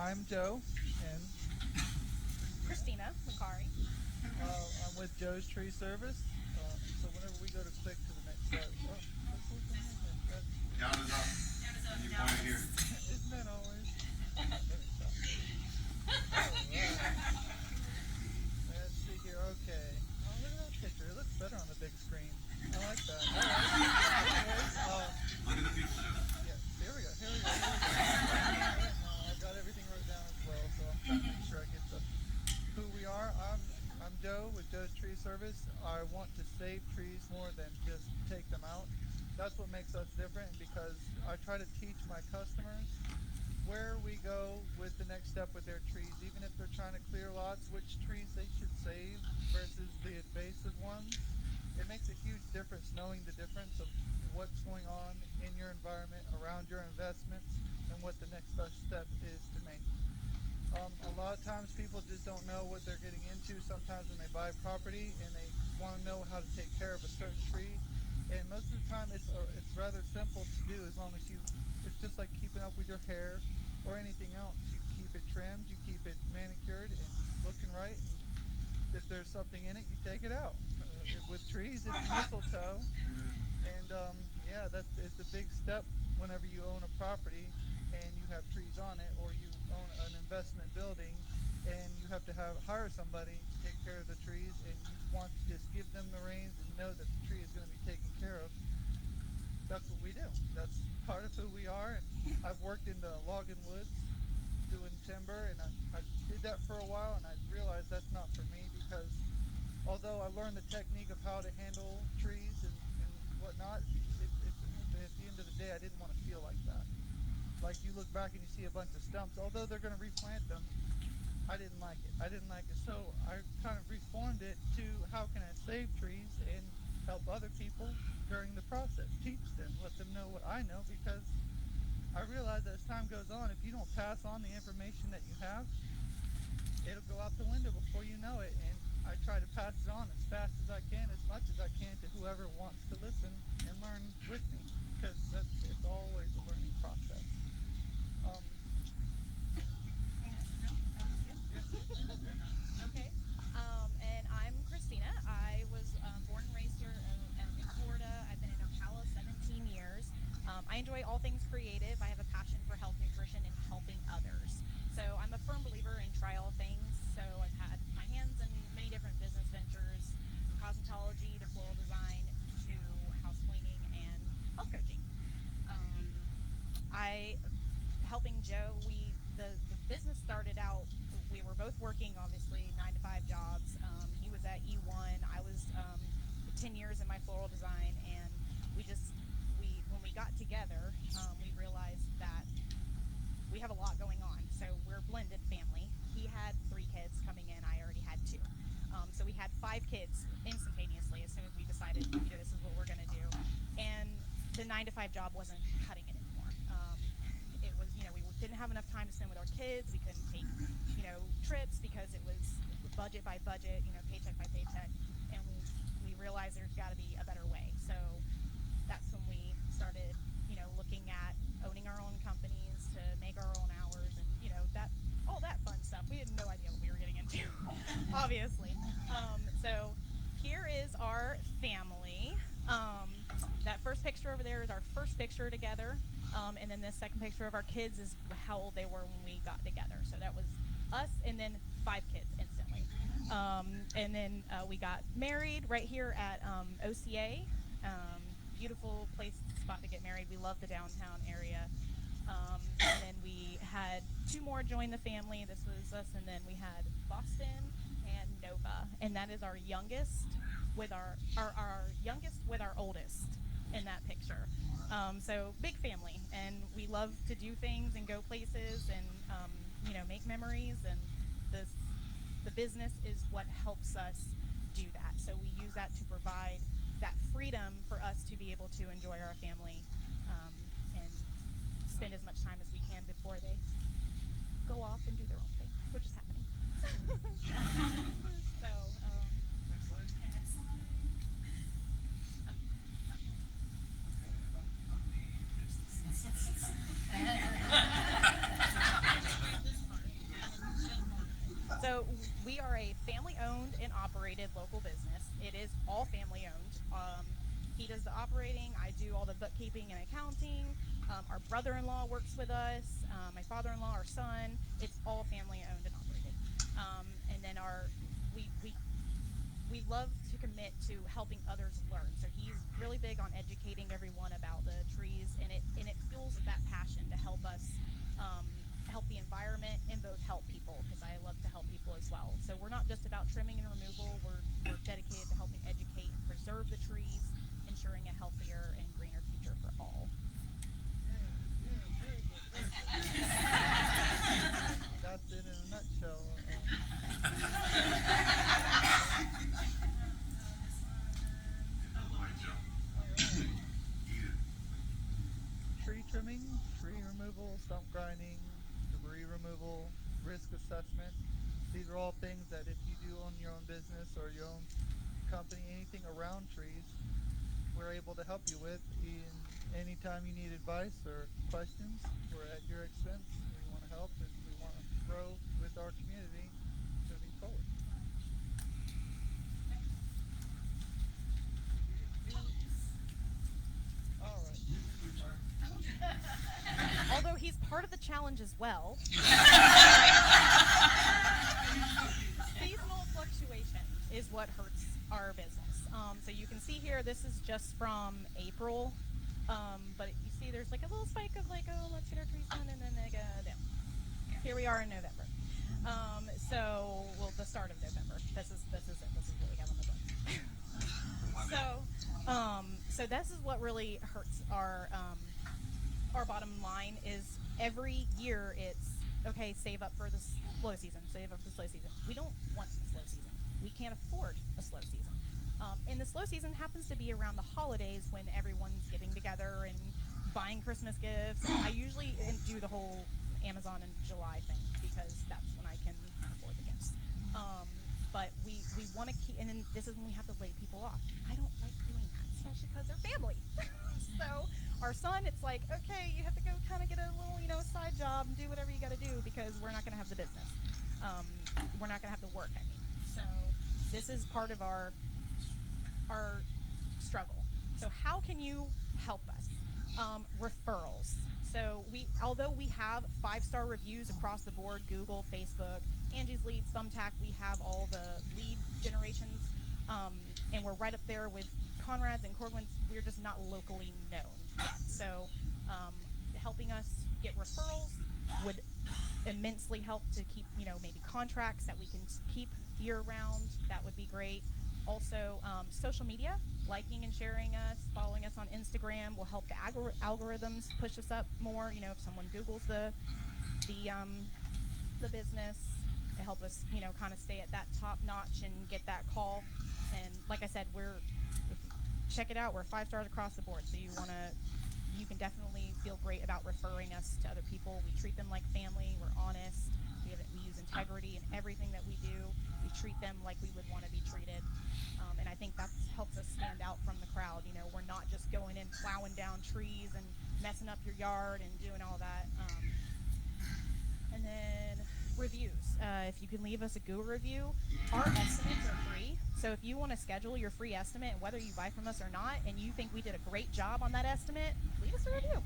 I'm Joe, and Christina Macari. I'm with Joe's Tree Service. So whenever we go to click to the next slide, oh, that's what's amazing. Down is up. And you point it here. Isn't that always? Let me stop. All right. Let's see here. Okay. Oh, look at that picture. It looks better on the big screen. I like that. All right. Anyways, Look at the people too. yeah. Here we go. Here we go. Here we go. All right. Now I got everything wrote down as well, so I'm trying to make sure I get the who we are. I'm Joe with Joe's Tree Service. I want to save trees more than just take them out. That's what makes us different because I try to teach my customers where we go with the next step with their trees, even if they're trying to clear lots, which trees they should save versus the invasive ones. It makes a huge difference knowing the difference of what's going on in your environment around your investments and what the next best step is to make. A lot of times people just don't know what they're getting into sometimes when they buy property and they want to know how to take care of a certain tree. And most of the time it's rather simple to do as long as it's just like keeping up with your hair or anything else. You keep it trimmed, you keep it manicured and looking right. And if there's something in it, you take it out. With trees, it's mistletoe. And yeah, it's a big step whenever you own a property and you have trees on it, or you own an investment building and you have to hire somebody to take care of the trees, and you want to just give them the reins and know that the tree is going to be taken care of. That's what we do. That's part of who we are. And I've worked in the logging woods doing timber, and I did that for a while, and I realized that's not for me because although I learned the technique of how to handle trees and whatnot, at the end of the day, I didn't want to feel like that. Like you look back and you see a bunch of stumps, although they're going to replant them, I didn't like it. I didn't like it. So I kind of reformed it to how can I save trees and help other people during the process, teach them, let them know what I know, because I realize that as time goes on, if you don't pass on the information that you have, it'll go out the window before you know it. And I try to pass it on as fast as I can, as much as I can, to whoever wants to listen and learn with me, because it's always a learning process. Um, yeah, yeah. Okay. And I'm Christina. I was born and raised here in Florida. I've been in Ocala 17 years. I enjoy all things creative. I have a passion for health, nutrition, and helping others. So I'm a firm believer in try all things. So I've had my hands in many different business ventures, from cosmetology to floral design to house cleaning and health coaching. Um, I helping Joe. The business started out. We were both working, obviously, 9 to 5 jobs. He was at E1. I was 10 years in my floral design, and we just we when we got together, we realized that we have a lot going on. So we're a blended family. He had 3 kids coming in. I already had 2. So we had 5 kids instantaneously as soon as we decided, this is what we're going to do. And the 9 to 5 job wasn't cutting it anymore. It was, we didn't have enough time to spend with our kids. We couldn't take, trips because it was budget by budget, paycheck by paycheck. And we realized there's got to be a better way. So that's when we started, looking at owning our own companies to make our own hours and, that all that fun stuff. We had no idea what we were getting into, obviously. So here is our family. That first picture over there is our first picture together. And then this second picture of our kids is how old they were when we got together. So that was us and then 5 kids instantly. And then we got married right here at OCA. Beautiful place, spot to get married. We love the downtown area. And then we had 2 more join the family. This was us, and then we had Boston and Nova, and that is our youngest with our youngest with our oldest in that picture. So big family, and we love to do things and go places and make memories. And this the business is what helps us do that. So we use that to provide that freedom for us to be able to enjoy our family and spend as much time as we can before they go off and do their own thing, which is happening. So, we are a family owned and operated local business. It is all family owned. He does the operating, I do all the bookkeeping and accounting. Our brother in law works with us, my father in law, our son. It's all family owned and operated. And then we love to commit to helping others learn. So he's really big on educating everyone about the trees, and it fuels that passion to help us help the environment and both help people because I love to help people as well. So we're not just about trimming and removal. We're dedicated to helping educate and preserve the trees, ensuring a healthier and greener future for all. Very good. Very good. That's it in a nutshell. All right. Eat it. Tree trimming, tree removal, stump grinding, debris removal, risk assessment. These are all things that if you do own your own business or your own company, anything around trees, we're able to help you with. In anytime you need advice or questions, we're at your expense. We want to help and we want to grow with our community moving forward. All right. Although he's part of the challenge as well. Seasonal fluctuation is what hurts our business. So you can see here, this is just from April. But you see there's like a little spike of like, oh, let's get our trees done, and then they go down. Here we are in November. Well, the start of November. This is it. This is what we have on the book. So this is what really hurts our bottom line is every year it's okay, save up for the slow season, save up for the slow season. We don't want a slow season. We can't afford a slow season. And the slow season happens to be around the holidays when everyone's getting together and buying Christmas gifts. I usually do the whole Amazon in July thing because that's when I can afford the gifts. But we want to keep, and then this is when we have to lay people off. I don't like doing that, especially because they're family. So our son, it's like, okay, you have to go kind of get a little, side job and do whatever you got to do because we're not going to have the business. We're not going to have the work. I mean, so this is part of our struggle. So how can you help us? Referrals. So although we have 5-star reviews across the board, Google, Facebook, Angie's Lead, Thumbtack, we have all the lead generations, and we're right up there with Conrad's and Corwin's. We're just not locally known yet. So helping us get referrals would immensely help to keep, maybe contracts that we can keep year round. That would be great. Also, social media, liking and sharing us, following us on Instagram will help the algorithms push us up more. If someone Googles the business, to help us, kind of stay at that top notch and get that call. And like I said, check it out. We're 5 stars across the board. So you can definitely feel great about referring us to other people. We treat them like family. We're honest. We use integrity in everything that we do. We treat them like we would want to be treated. And I think that helps us stand out from the crowd. We're not just going in plowing down trees and messing up your yard and doing all that. And then reviews. If you can leave us a Google review, our estimates are free. So if you want to schedule your free estimate, whether you buy from us or not, and you think we did a great job on that estimate, leave us a review.